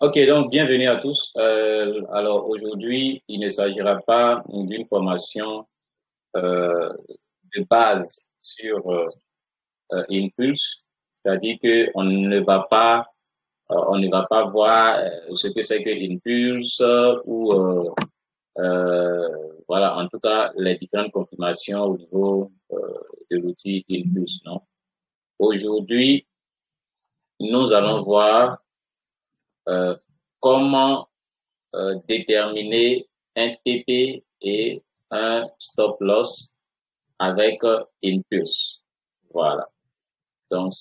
Ok, donc bienvenue à tous. Alors aujourd'hui, il ne s'agira pas d'une formation euh, de base sur Impulse, c'est-à-dire que on ne va pas voir ce que c'est que Impulse ou voilà, en tout cas les différentes confirmations au niveau de l'outil Impulse, non? Aujourd'hui, nous allons voir euh, comment déterminer un TP et un stop loss avec Impulse. Voilà. Donc,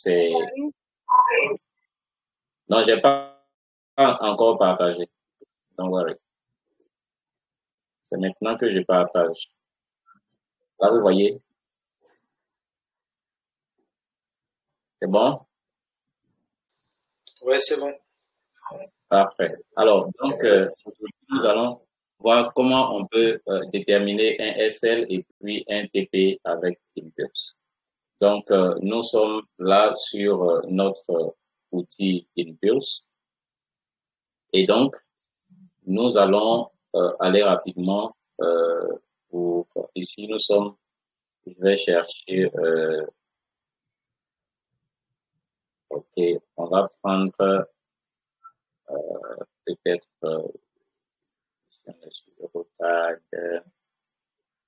non, j'ai pas encore partagé. Don't worry. C'est maintenant que je partage. Là, vous voyez, c'est bon? Ouais, c'est bon. Parfait. Alors, donc, aujourd'hui, nous allons voir comment on peut déterminer un SL et puis un TP avec Impulse. Donc, nous sommes là sur notre outil Impulse. Et donc, nous allons aller rapidement pour ici nous sommes. Je vais chercher. Ok, on va prendre peut-être si on est sur Eurotag, on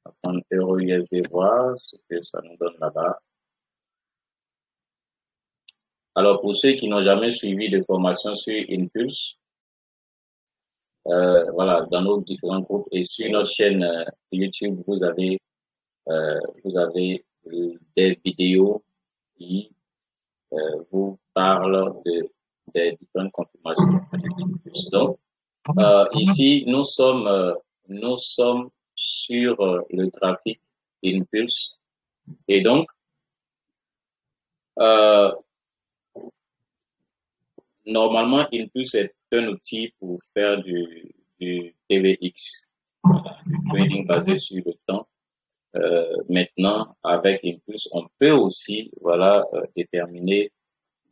va prendre EURUSD voir ce que ça nous donne là-bas. Alors pour ceux qui n'ont jamais suivi de formation sur Impulse, voilà, dans nos différents groupes et sur notre chaîne YouTube, vous avez des vidéos qui vous parlent des différentes confirmations. Donc, ici, nous sommes sur le graphique Impulse. Et donc, euh, normalement, Impulse est un outil pour faire du TVX, du trading basé sur le temps. Maintenant, avec Impulse, on peut aussi, voilà, déterminer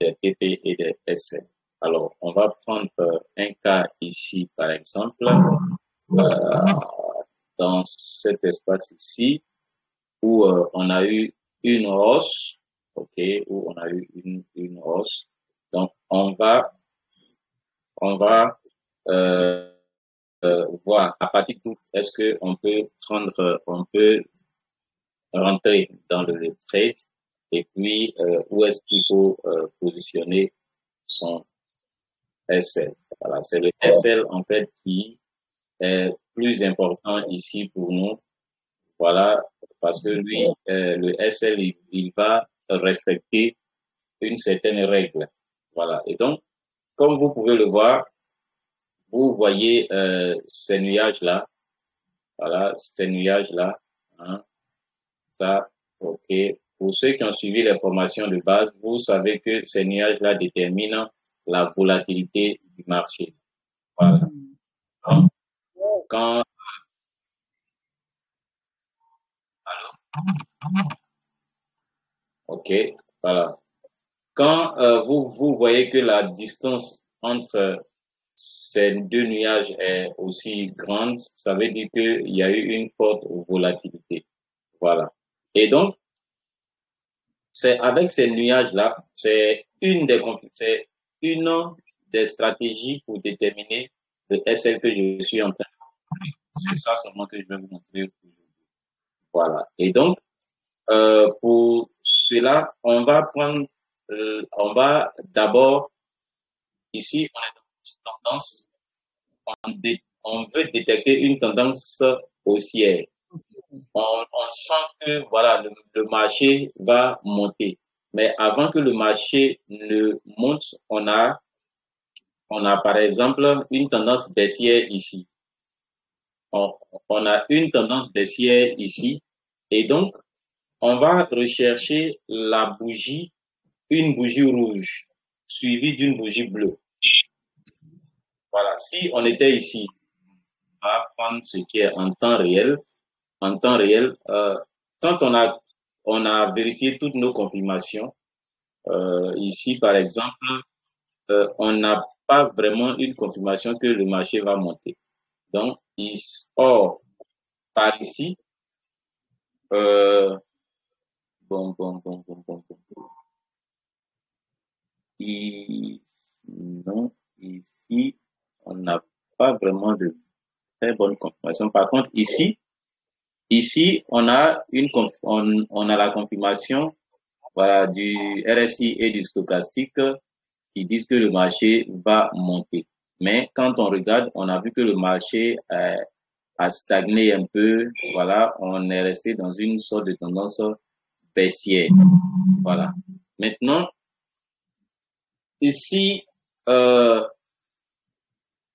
des TP et des SL. Alors, on va prendre un cas ici, par exemple, dans cet espace ici, où on a eu une hausse, ok, où on a eu une hausse. Donc, on va voir à partir d'où est-ce que on peut rentrer dans le trade et puis où est-ce qu'il faut positionner son SL. Voilà, c'est le SL en fait qui est plus important ici pour nous. Voilà, parce que lui, le SL, il va respecter une certaine règle. Voilà. Et donc, comme vous pouvez le voir, vous voyez ces nuages-là. Voilà, ces nuages-là. Hein, ça, OK. Pour ceux qui ont suivi les formations de base, vous savez que ces nuages-là déterminent la volatilité du marché. Voilà. Donc, quand, OK, voilà. Quand vous voyez que la distance entre ces deux nuages est aussi grande, ça veut dire qu'il y a eu une forte volatilité. Voilà. Et donc, c'est avec ces nuages-là, c'est une des stratégies pour déterminer le SL que je suis en train de montrer. C'est ça seulement que je vais vous montrer aujourd'hui. Voilà. Et donc, pour cela, on va d'abord, ici, on est dans une tendance, on veut détecter une tendance haussière. On sent que voilà, le marché va monter. Mais avant que le marché ne monte, on a par exemple une tendance baissière ici. On, on a une tendance baissière ici. Et donc, on va rechercher une bougie rouge, suivie d'une bougie bleue. Voilà. Si on était ici, on va prendre ce qui est en temps réel. En temps réel, quand on a vérifié toutes nos confirmations, ici par exemple, on n'a pas vraiment une confirmation que le marché va monter. Donc, or, par ici, euh, bon. Non, ici, on n'a pas vraiment de très bonne confirmation. Par contre, ici, on a la confirmation, voilà, du RSI et du stochastique qui disent que le marché va monter. Mais quand on regarde, on a vu que le marché a stagné un peu. Voilà, on est resté dans une sorte de tendance baissière. Voilà. Maintenant, ici, euh,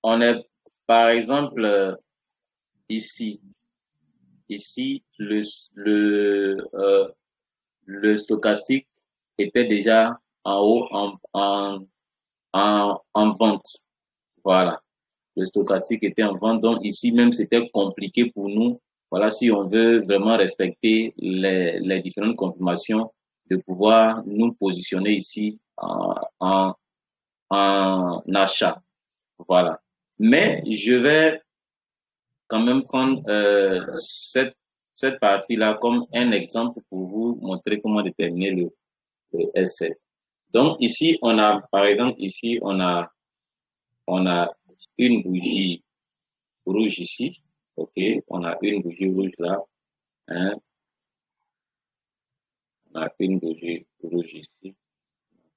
on est, par exemple, ici, ici, le stochastique était déjà en haut en vente. Voilà. Le stochastique était en vente. Donc ici même, c'était compliqué pour nous. Voilà, si on veut vraiment respecter les différentes confirmations, de pouvoir nous positionner ici en achat. Voilà. Mais je vais quand même prendre cette partie-là comme un exemple pour vous montrer comment déterminer le SL. Donc ici, on a, par exemple, ici, on a une bougie rouge ici. OK, on a une bougie rouge là. Hein? On a une bougie rouge ici.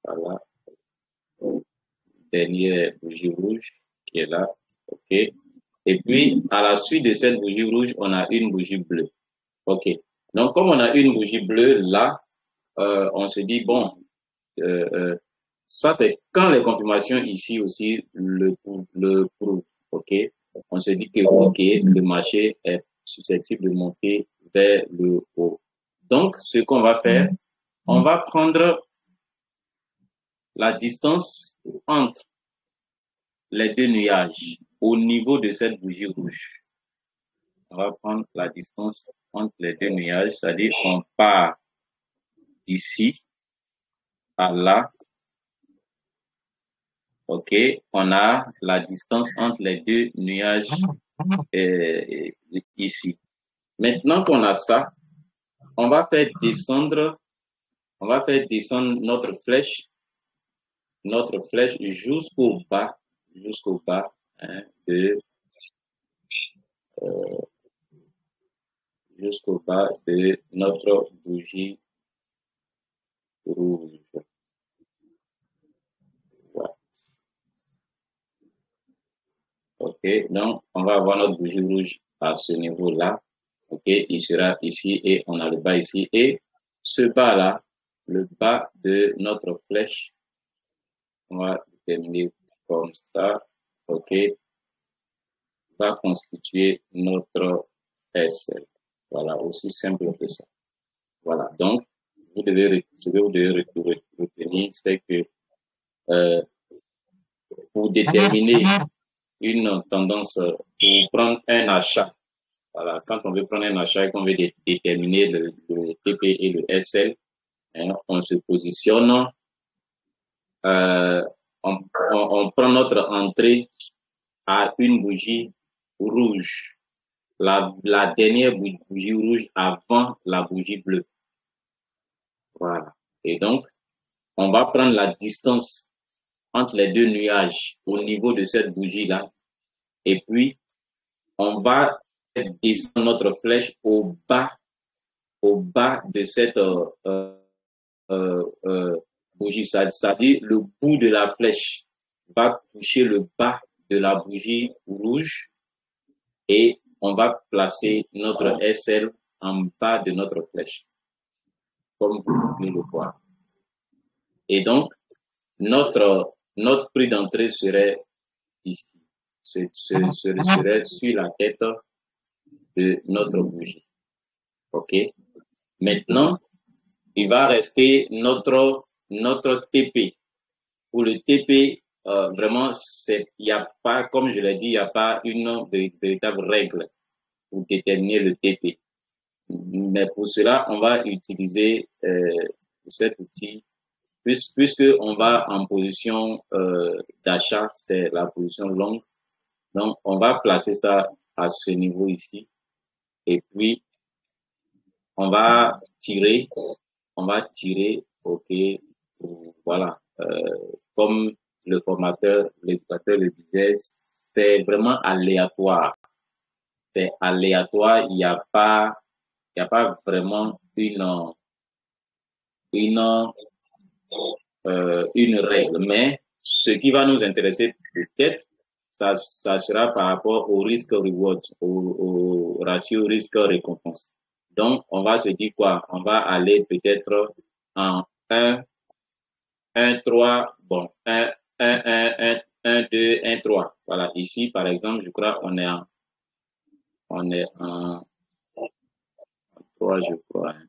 Voilà. Dernière bougie rouge qui est là. OK. Et puis, à la suite de cette bougie rouge, on a une bougie bleue. OK. Donc, comme on a une bougie bleue là, on se dit, bon, euh, euh, ça c'est quand les confirmations ici aussi le prouvent. OK. On se dit que, OK, le marché est susceptible de monter vers le haut. Donc, ce qu'on va faire, on va prendre la distance entre les deux nuages au niveau de cette bougie rouge. On va prendre la distance entre les deux nuages, c'est-à-dire on part d'ici à là. OK, on a la distance entre les deux nuages ici. Maintenant qu'on a ça, on va faire descendre, notre flèche jusqu'au bas hein, jusqu'au bas de notre bougie rouge. Voilà. OK, donc on va avoir notre bougie rouge à ce niveau-là. OK, il sera ici et on a le bas ici. Et ce bas-là, le bas de notre flèche, on va déterminer comme ça. OK, va constituer notre SL. Voilà, aussi simple que ça. Voilà, donc, ce que vous devez retenir, c'est que euh, pour déterminer une tendance, pour prendre un achat, voilà, quand on veut prendre un achat et qu'on veut déterminer le TP et le SL, hein, on se positionne, euh, on prend notre entrée à une bougie rouge, la dernière bougie rouge avant la bougie bleue. Voilà. Et donc, on va prendre la distance entre les deux nuages au niveau de cette bougie-là. Et puis, on va descendre notre flèche au bas de cette bougie. C'est-à-dire, le bout de la flèche va toucher le bas de la bougie rouge et on va placer notre SL en bas de notre flèche, comme vous pouvez le voir. Et donc, notre prix d'entrée serait ici, serait sur la tête de notre bougie. OK? Maintenant, il va rester notre TP. Pour le TP, vraiment, il n'y a pas, comme je l'ai dit, il n'y a pas une véritable règle pour déterminer le TP. Mais pour cela, on va utiliser cet outil puisque on va en position d'achat, c'est la position longue. Donc, on va placer ça à ce niveau ici. Et puis, on va tirer, on va tirer, OK, voilà. Comme le formateur, l'éducateur le disait, c'est vraiment aléatoire. C'est aléatoire, il y a pas vraiment une, une règle. Mais ce qui va nous intéresser peut-être, ça sera par rapport au risque-reward, au ratio risque-récompense. Donc, on va se dire quoi? On va aller peut-être en un 3 bon, un 2 1 3. Voilà, ici, par exemple, je crois, on est en 3 je crois. Hein.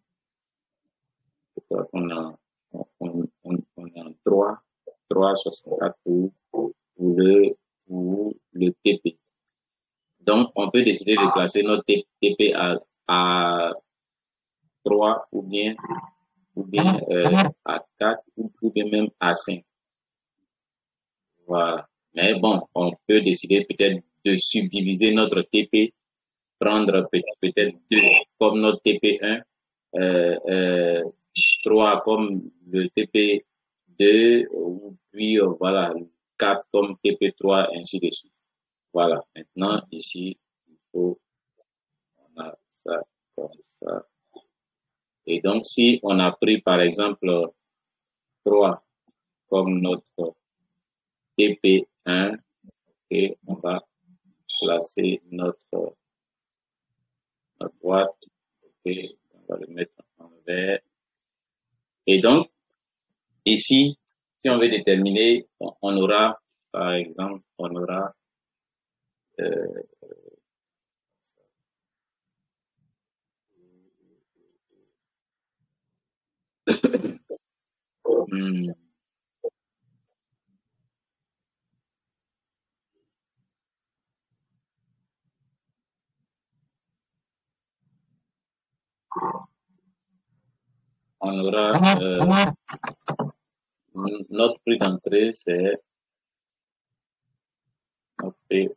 Je crois qu'on a, on est en 3 64 pour le TP. Donc, on peut décider de placer notre TP à 3 ou bien à 4 ou bien même à 5. Voilà. Mais bon, on peut décider peut-être de subdiviser notre TP, prendre peut-être 2 comme notre TP1, euh, euh, 3 comme le TP2, ou puis voilà, 4 comme TP3, ainsi de suite. Voilà. Maintenant, ici, il faut, on a ça comme ça. Et donc, si on a pris, par exemple, 3 comme notre TP1, et on va placer notre boîte, et on va le mettre en vert. Et donc, ici, si on veut déterminer, on aura, par exemple, on aura euh, hmm, on aura notre prix d'entrée, c'est notre PE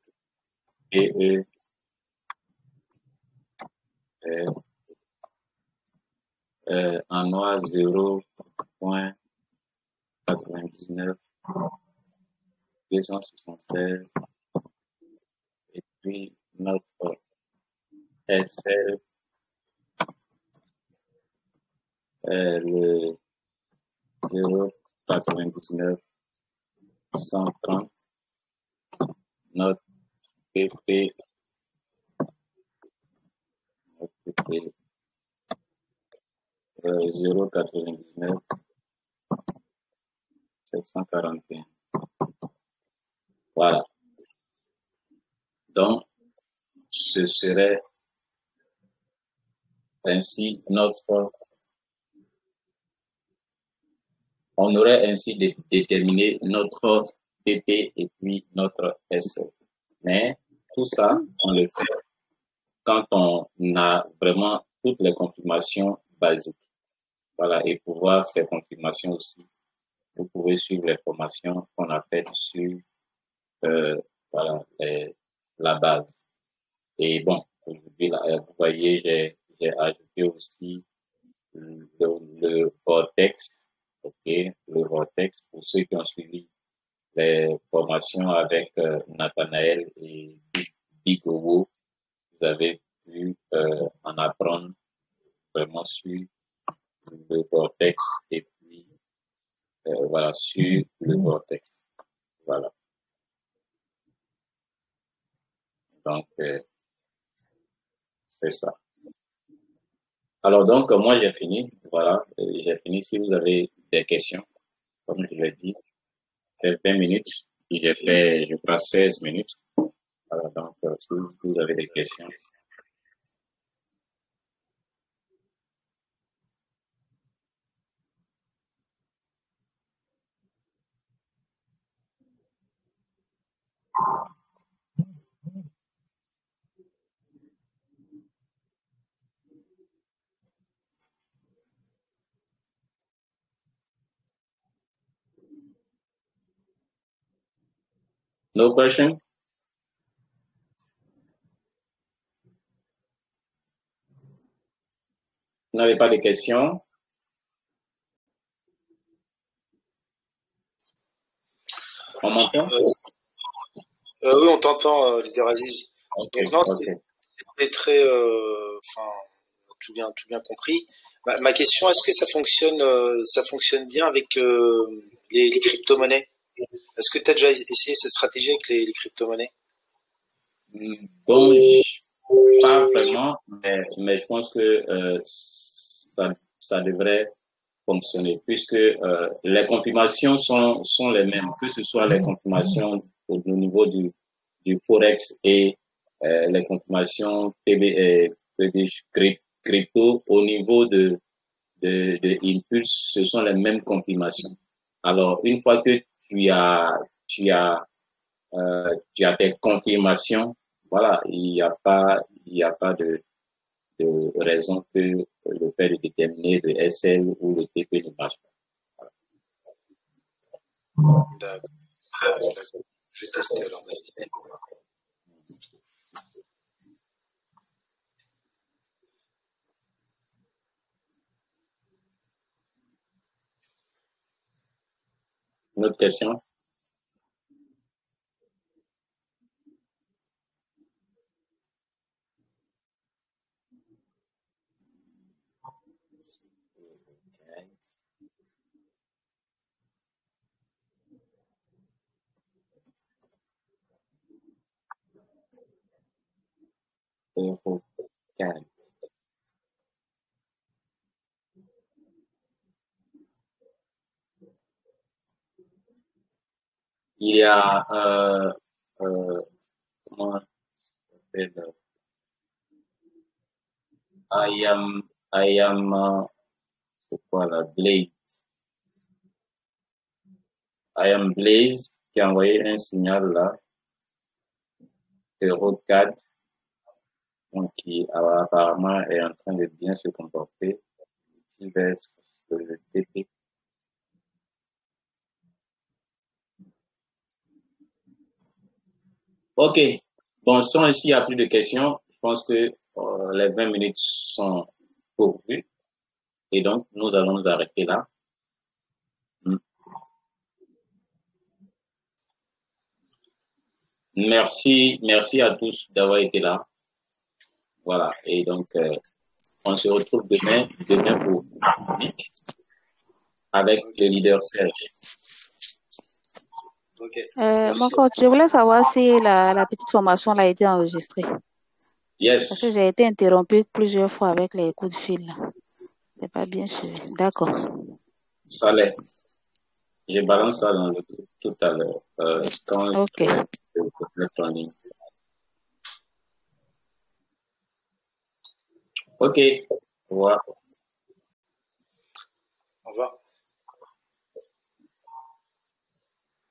en noir 0,99, 276, et puis notre SL, le 0,99, 130, notre PP, notre PP 0,99, 741. Voilà. Donc, ce serait ainsi on aurait ainsi déterminé notre PP et puis notre SL. Mais tout ça, on le fait quand on a vraiment toutes les confirmations basiques. Voilà. Et pour voir ces confirmations aussi, vous pouvez suivre les formations qu'on a faites sur euh, voilà, la base. Et bon, aujourd'hui, là, vous voyez, j'ai ajouté aussi le vortex, ok, le vortex pour ceux qui ont suivi les formations avec Nathanaël et Bigowo, vous avez pu en apprendre vraiment sur le vortex et puis voilà, sur le vortex. Voilà. Donc, c'est ça. Alors, donc, moi, j'ai fini. Voilà, j'ai fini. Si vous avez des questions, comme je l'ai dit, j'ai 20 minutes. J'ai fait, je crois, 16 minutes. Voilà, donc, si vous avez des questions. No question? Vous n'avez pas de questions? On m'entend? Oui, on t'entend, leader Aziz. Ok, Donc non, ok. c'était très, enfin, tout bien compris. Ma question, est-ce que ça fonctionne bien avec les crypto-monnaies? Est-ce que tu as déjà essayé cette stratégie avec les crypto-monnaies? Bon, pas vraiment, mais je pense que ça devrait fonctionner puisque les confirmations sont les mêmes, que ce soit les confirmations au niveau du Forex et les confirmations crypto au niveau de Impulse, ce sont les mêmes confirmations. Alors, une fois que tu as tes confirmations, voilà, il y a pas de raison que le fait de déterminer le SL ou le TP ne marche pas. D'accord. Je vais tester alors. Merci. Une autre question? Il y a, comment on appelle, I am, c'est quoi là, Blaze. I am Blaze qui a envoyé un signal là, 04, donc qui apparemment est en train de bien se comporter. Il va le TP. Ok. Bon, sans ici, il n'y a plus de questions. Je pense que les 20 minutes sont pourvues. Et donc, nous allons nous arrêter là. Merci à tous d'avoir été là. Voilà. Et donc, on se retrouve demain pour avec le leader Serge. Ok. Mon coach, je voulais savoir si la petite formation a été enregistrée. Yes. Parce que j'ai été interrompue plusieurs fois avec les coups de fil. C'est pas bien suivi. D'accord. Ça l'est. Je balance ça dans le groupe tout à l'heure. Quand Ok. je mettre en ligne. Ok. Au revoir. Au revoir.